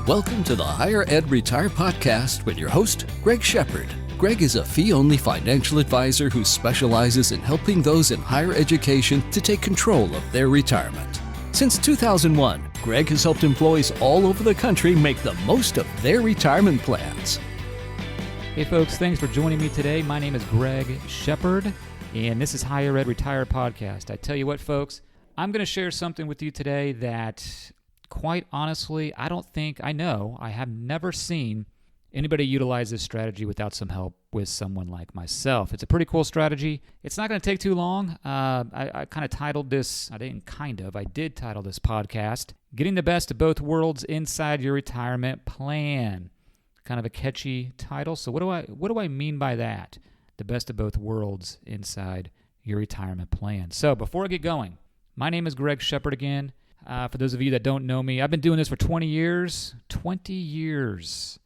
Welcome to the Higher Ed Retire Podcast with your host, Greg Shepard. Greg is a fee-only financial advisor who specializes in helping those in higher education to take control of their retirement. Since 2001, Greg has helped employees all over the country make the most of their retirement plans. Hey folks, thanks for joining me today. My name is Greg Shepard, and this is Higher Ed Retire Podcast. I tell you what, folks, I'm going to share something with you today that, quite honestly, I have never seen anybody utilize this strategy without some help with someone like myself. It's a pretty cool strategy. It's not going to take too long. I did title this podcast, Getting the Best of Both Worlds Inside Your Retirement Plan. Kind of a catchy title. So what do I mean by that? The best of both worlds inside your retirement plan. So before I get going, my name is Greg Shepard again. For those of you that don't know me, I've been doing this for 20 years. 20 years.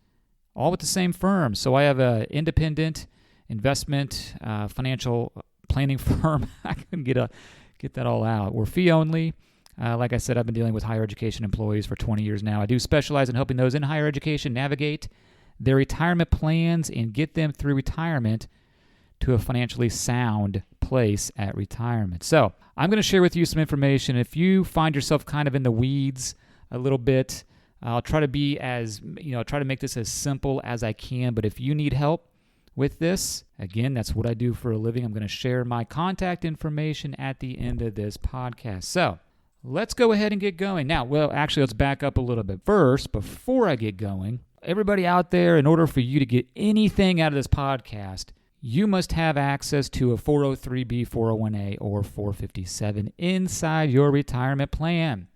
All with the same firm. So I have an independent investment financial planning firm. I couldn't get that all out. We're fee only. Like I said, I've been dealing with higher education employees for 20 years now. I do specialize in helping those in higher education navigate their retirement plans and get them through retirement to a financially sound place at retirement. So I'm going to share with you some information. If you find yourself kind of in the weeds a little bit, I'll try to try to make this as simple as I can. But if you need help with this, again, that's what I do for a living. I'm going to share my contact information at the end of this podcast. So let's go ahead and get going. Now, let's back up a little bit. First, before I get going, everybody out there, in order for you to get anything out of this podcast, you must have access to a 403b, 401a, or 457 inside your retirement plan.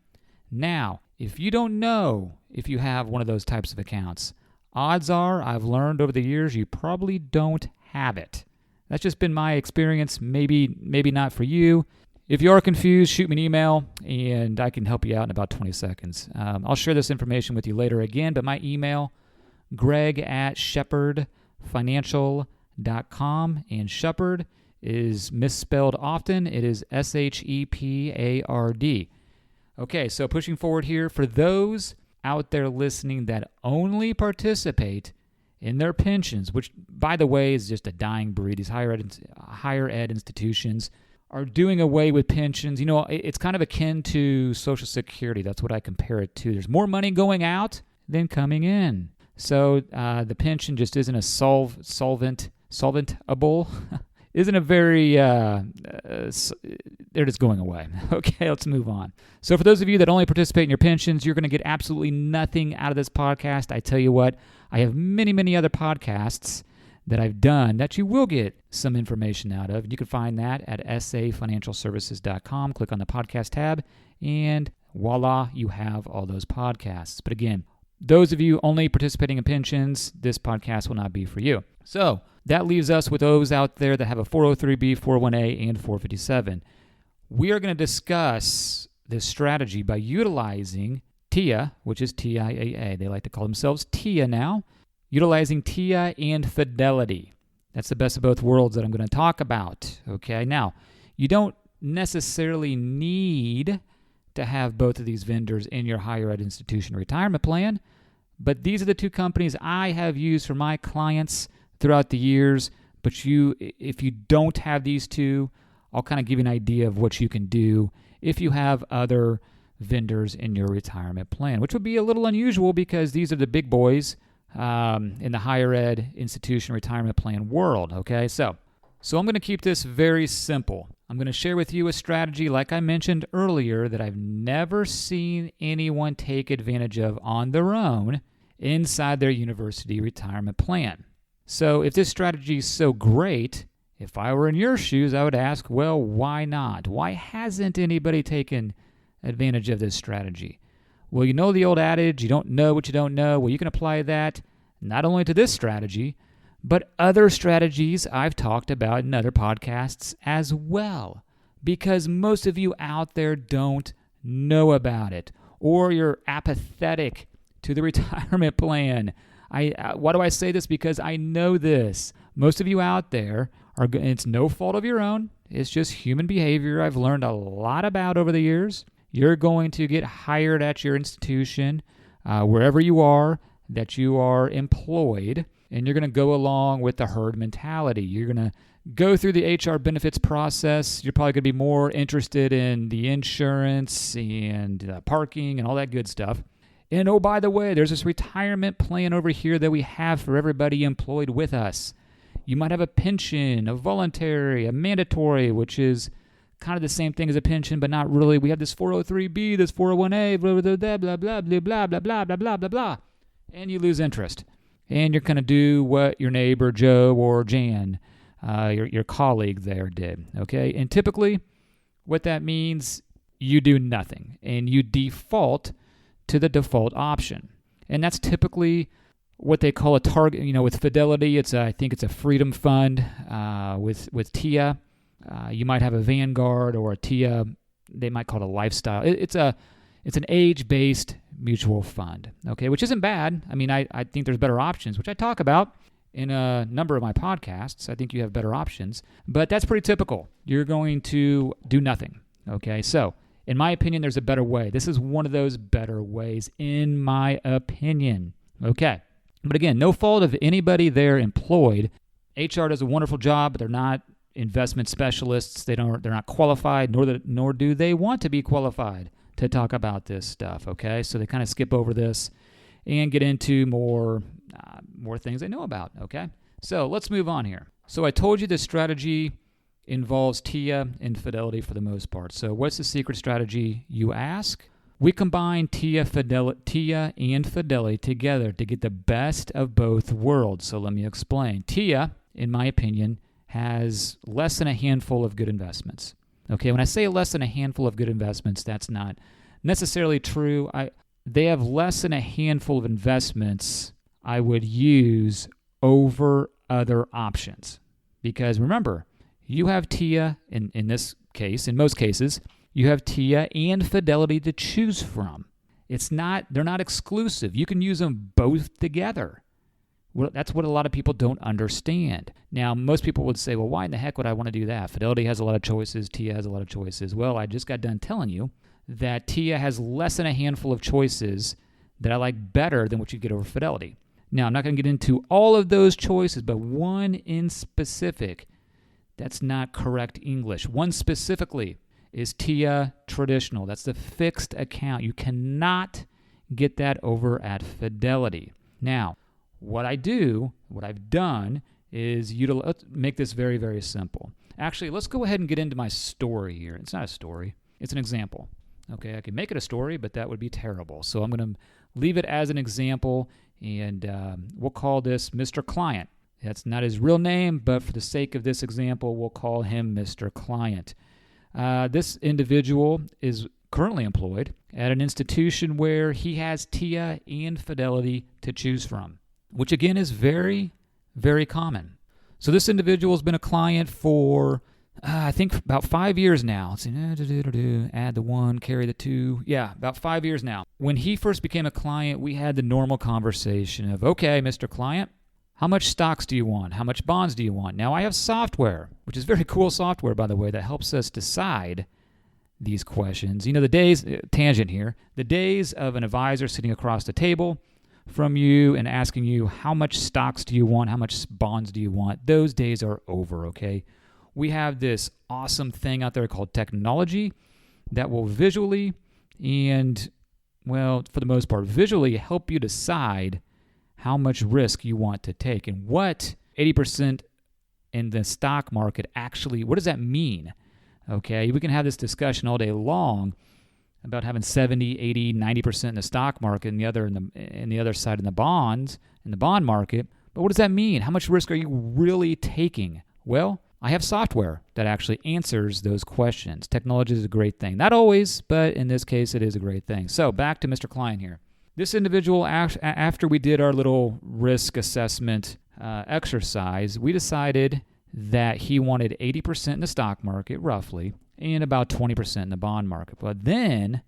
Now, if you don't know if you have one of those types of accounts, odds are, I've learned over the years, you probably don't have it. That's just been my experience, maybe not for you. If you are confused, shoot me an email, and I can help you out in about 20 seconds. I'll share this information with you later again, but my email, greg@shepardfinancial.com, and Shepard is misspelled often. It is Shepard. Okay, so pushing forward here, for those out there listening that only participate in their pensions, which, by the way, is just a dying breed. These higher ed institutions are doing away with pensions. You know, it's kind of akin to Social Security. That's what I compare it to. There's more money going out than coming in. So the pension just isn't a solventable, isn't a very, they're just going away. Okay, let's move on. So for those of you that only participate in your pensions, you're going to get absolutely nothing out of this podcast. I tell you what, I have many, many other podcasts that I've done that you will get some information out of. You can find that at safinancialservices.com. Click on the podcast tab, and voila, you have all those podcasts. But again, those of you only participating in pensions, this podcast will not be for you. So that leaves us with those out there that have a 403b, 401a, and 457. We are going to discuss this strategy by utilizing TIAA, which is TIAA. They like to call themselves TIAA now. Utilizing TIAA and Fidelity. That's the best of both worlds that I'm going to talk about. Okay, now, you don't necessarily need to have both of these vendors in your higher ed institution retirement plan, but these are the two companies I have used for my clients throughout the years. But if you don't have these two, I'll kind of give you an idea of what you can do if you have other vendors in your retirement plan, which would be a little unusual because these are the big boys in the higher ed institution retirement plan world. Okay, so I'm going to keep this very simple. I'm going to share with you a strategy, like I mentioned earlier, that I've never seen anyone take advantage of on their own inside their university retirement plan. So if this strategy is so great, if I were in your shoes, I would ask, well, why not? Why hasn't anybody taken advantage of this strategy? Well, you know the old adage, you don't know what you don't know. Well, you can apply that not only to this strategy, but other strategies I've talked about in other podcasts as well. Because most of you out there don't know about it, or you're apathetic to the retirement plan. Why do I say this? Because I know this. Most of you out there it's no fault of your own. It's just human behavior I've learned a lot about over the years. You're going to get hired at your institution wherever you are, that you are employed, and you're going to go along with the herd mentality. You're going to go through the HR benefits process. You're probably going to be more interested in the insurance and parking and all that good stuff. And oh, by the way, there's this retirement plan over here that we have for everybody employed with us. You might have a pension, a voluntary, a mandatory, which is kind of the same thing as a pension, but not really. We have this 403B, this 401A, blah, blah, blah, blah, blah, blah, blah, blah, blah, blah, blah, blah, blah. And you lose interest. And you're going to do what your neighbor Joe or Jan, your colleague there did, okay? And typically, what that means, you do nothing, and you default to the default option. And that's typically what they call a target. With Fidelity, I think it's a Freedom Fund. With TIA, you might have a Vanguard or a TIA. They might call it a lifestyle. It's an age-based mutual fund, okay, which isn't bad. I mean, I think there's better options, which I talk about in a number of my podcasts. I think you have better options, but that's pretty typical. You're going to do nothing, okay? So, in my opinion, there's a better way. This is one of those better ways, in my opinion, okay? But again, no fault of anybody there employed. HR does a wonderful job, but they're not investment specialists. They're not qualified, nor do they want to be qualified to talk about this stuff, okay? So they kind of skip over this and get into more things they know about, okay? So let's move on here. So I told you this strategy involves TIA and Fidelity for the most part. So what's the secret strategy, you ask? We combine TIA and Fidelity together to get the best of both worlds. So let me explain. TIA, in my opinion, has less than a handful of good investments. Okay, when I say less than a handful of good investments, that's not necessarily true. They have less than a handful of investments I would use over other options. Because remember, you have TIA, in this case, in most cases, you have TIA and Fidelity to choose from. They're not exclusive. You can use them both together. Well, that's what a lot of people don't understand. Now, most people would say, well, why in the heck would I want to do that? Fidelity has a lot of choices. TIA has a lot of choices. Well, I just got done telling you that TIA has less than a handful of choices that I like better than what you get over Fidelity. Now, I'm not going to get into all of those choices, but one in specific, that's not correct English. One specifically is TIA Traditional. That's the fixed account. You cannot get that over at Fidelity. Now, what I've done is let's make this very, very simple. Actually, let's go ahead and get into my story here. It's not a story. It's an example. Okay, I could make it a story, but that would be terrible. So I'm going to leave it as an example, and we'll call this Mr. Client. That's not his real name, but for the sake of this example, we'll call him Mr. Client. This individual is currently employed at an institution where he has TIA and Fidelity to choose from, which again is very, very common. So this individual has been a client for, I think, about 5 years now. Let's see, add the 1, carry the 2. Yeah, about 5 years now. When he first became a client, we had the normal conversation of, okay, Mr. Client, how much stocks do you want? How much bonds do you want? Now, I have software, which is very cool software, by the way, that helps us decide these questions. The days, tangent here, the days of an advisor sitting across the table from you and asking you how much stocks do you want, how much bonds do you want, those days are over, okay? We have this awesome thing out there called technology that will visually and, well, for the most part, visually help you decide how much risk you want to take and what 80% in the stock market actually, what does that mean? Okay, we can have this discussion all day long about having 70, 80, 90% in the stock market and the other side in the bonds, in the bond market. But what does that mean? How much risk are you really taking? Well, I have software that actually answers those questions. Technology is a great thing. Not always, but in this case, it is a great thing. So back to Mr. Client here. This individual, after we did our little risk assessment exercise, we decided that he wanted 80% in the stock market, roughly, and about 20% in the bond market. But then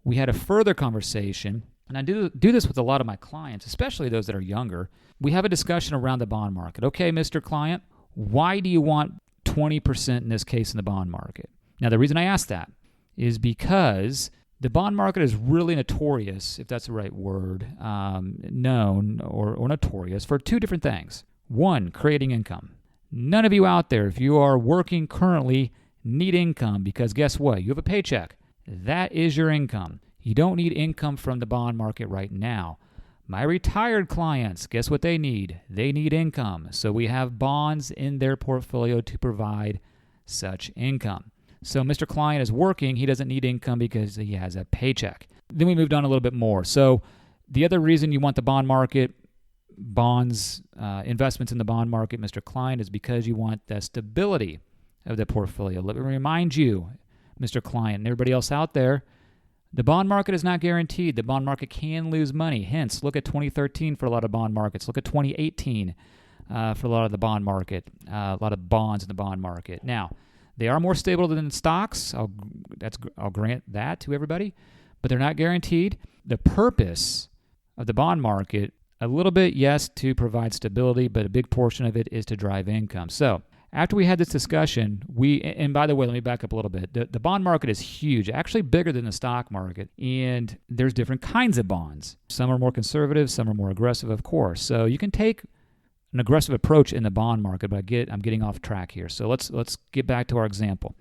we had a further conversation, and I do this with a lot of my clients, especially those that are younger. We have a discussion around the bond market. Okay, Mr. Client, why do you want 20% in this case in the bond market? Now, the reason I ask that is because The bond market is really notorious, if that's the right word, known or notorious for two different things. One, creating income. None of you out there, if you are working currently, need income because guess what? You have a paycheck. That is your income. You don't need income from the bond market right now. My retired clients, guess what they need? They need income. So we have bonds in their portfolio to provide such income. So Mr. Client is working. He doesn't need income because he has a paycheck. Then we moved on a little bit more. So the other reason you want the bond market, bonds, investments in the bond market, Mr. Client, is because you want the stability of the portfolio. Let me remind you, Mr. Client, and everybody else out there, the bond market is not guaranteed. The bond market can lose money. Hence, look at 2013 for a lot of bond markets. Look at 2018 for a lot of the bond market, a lot of bonds in the bond market. Now, they are more stable than stocks. I'll grant that to everybody, but they're not guaranteed. The purpose of the bond market, a little bit, yes, to provide stability, but a big portion of it is to drive income. So after we had this discussion, and by the way, let me back up a little bit. The bond market is huge, actually bigger than the stock market, and there's different kinds of bonds. Some are more conservative, some are more aggressive, of course. So you can take an aggressive approach in the bond market, but I'm getting off track here. So let's get back to our example.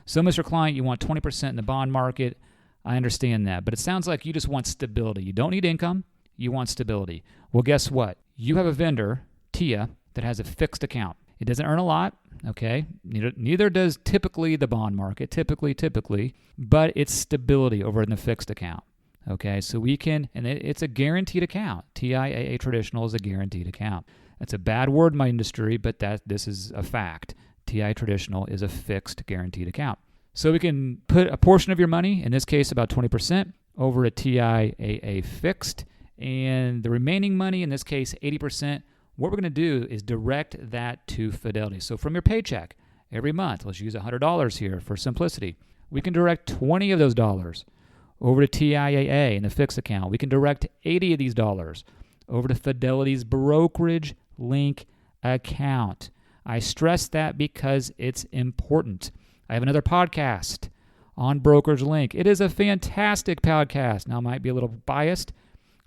So, Mr. Client, you want 20% in the bond market. I understand that, but it sounds like you just want stability. You don't need income. You want stability. Well, guess what? You have a vendor, TIA, that has a fixed account. It doesn't earn a lot, okay? Neither does typically the bond market, typically, but it's stability over in the fixed account, okay? So we can, and it's a guaranteed account. TIAA Traditional is a guaranteed account. That's a bad word in my industry, but this is a fact. TI Traditional is a fixed guaranteed account. So we can put a portion of your money, in this case about 20%, over a TIAA fixed, and the remaining money, in this case 80%, what we're going to do is direct that to Fidelity. So from your paycheck every month, let's use $100 here for simplicity, we can direct 20 of those dollars over to TIAA in the fixed account. We can direct 80 of these dollars over to Fidelity's brokerage link account. I stress that because it's important. I have another podcast on Brokerage Link. It is a fantastic podcast. Now, it might be a little biased,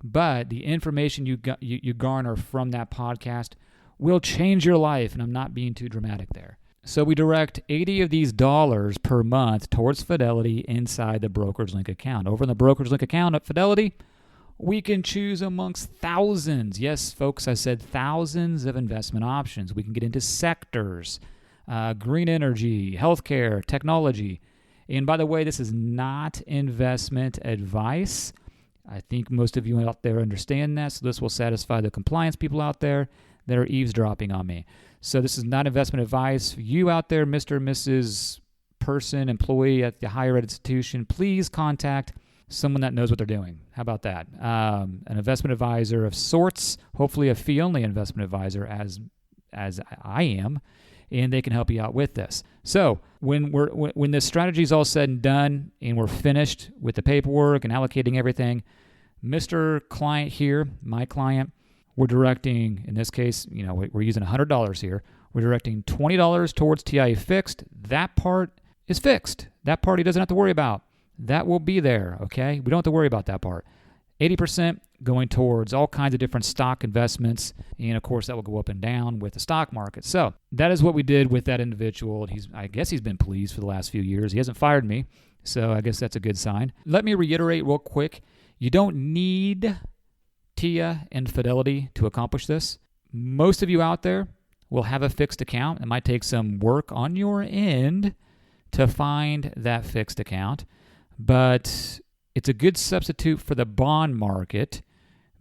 but the information you garner from that podcast will change your life, and I'm not being too dramatic there. So we direct 80 of these dollars per month towards Fidelity inside the Brokerage Link account. Over in the Brokerage Link account at Fidelity, we can choose amongst thousands. Yes, folks, I said thousands of investment options. We can get into sectors, green energy, healthcare, technology. And by the way, this is not investment advice. I think most of you out there understand that, so this will satisfy the compliance people out there that are eavesdropping on me. So this is not investment advice. You out there, Mr. and Mrs. person, employee at the higher ed institution, please contact someone that knows what they're doing. How about that? An investment advisor of sorts, hopefully a fee-only investment advisor as I am, and they can help you out with this. So when this strategy is all said and done and we're finished with the paperwork and allocating everything, Mr. Client here, my client, we're directing, in this case, we're using $100 here. We're directing $20 towards TIA fixed. That part is fixed. That part he doesn't have to worry about. That will be there, okay? We don't have to worry about that part. 80% going towards all kinds of different stock investments, and of course that will go up and down with the stock market. So that is what we did with that individual. I guess he's been pleased for the last few years. He hasn't fired me, so I guess that's a good sign. Let me reiterate real quick. You don't need TIA and Fidelity to accomplish this. Most of you out there will have a fixed account. It might take some work on your end to find that fixed account, but it's a good substitute for the bond market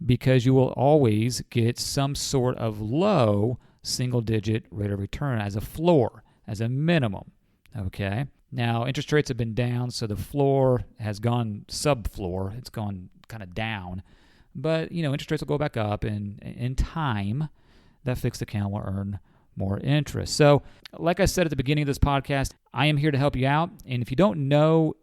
because you will always get some sort of low single-digit rate of return as a floor, as a minimum, okay? Now, interest rates have been down, so the floor has gone sub-floor. It's gone kind of down. But, interest rates will go back up, and in time, that fixed account will earn more interest. So, like I said at the beginning of this podcast, I am here to help you out. And if you don't know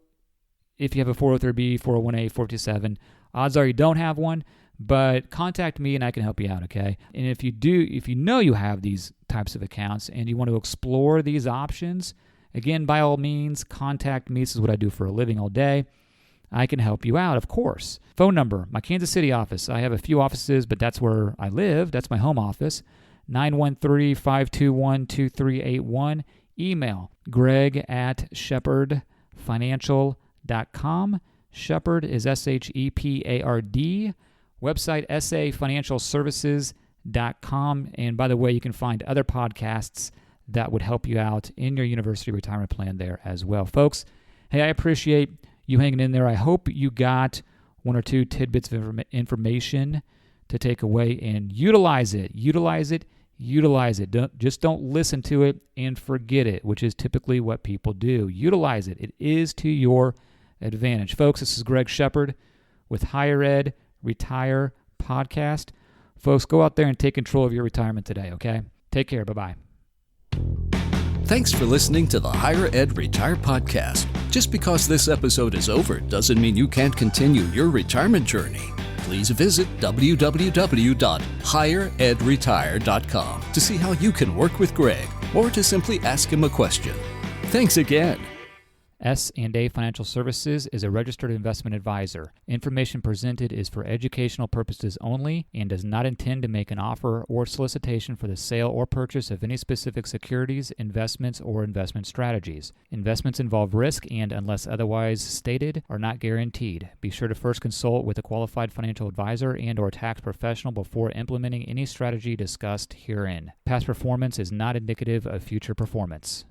if you have a 403B, 401A, 457, odds are you don't have one, but contact me and I can help you out, okay? And if you know you have these types of accounts and you want to explore these options, again, by all means, contact me. This is what I do for a living all day. I can help you out, of course. Phone number, my Kansas City office. I have a few offices, but that's where I live. That's my home office. 913-521-2381. Email, greg@shepardfinancial.com. Shepard is SHEPARD. Website, safinancialservices.com. And by the way, you can find other podcasts that would help you out in your university retirement plan there as well. Folks, hey, I appreciate you hanging in there. I hope you got one or two tidbits of information to take away and utilize it. Utilize it. Don't listen to it and forget it, which is typically what people do. Utilize it. It is to your advantage. Folks, this is Greg Shepard with Higher Ed Retire Podcast. Folks, go out there and take control of your retirement today, okay? Take care. Bye-bye. Thanks for listening to the Higher Ed Retire Podcast. Just because this episode is over doesn't mean you can't continue your retirement journey. Please visit www.higheredretire.com to see how you can work with Greg or to simply ask him a question. Thanks again. S&A Financial Services is a registered investment advisor. Information presented is for educational purposes only and does not intend to make an offer or solicitation for the sale or purchase of any specific securities, investments, or investment strategies. Investments involve risk and, unless otherwise stated, are not guaranteed. Be sure to first consult with a qualified financial advisor and/or tax professional before implementing any strategy discussed herein. Past performance is not indicative of future performance.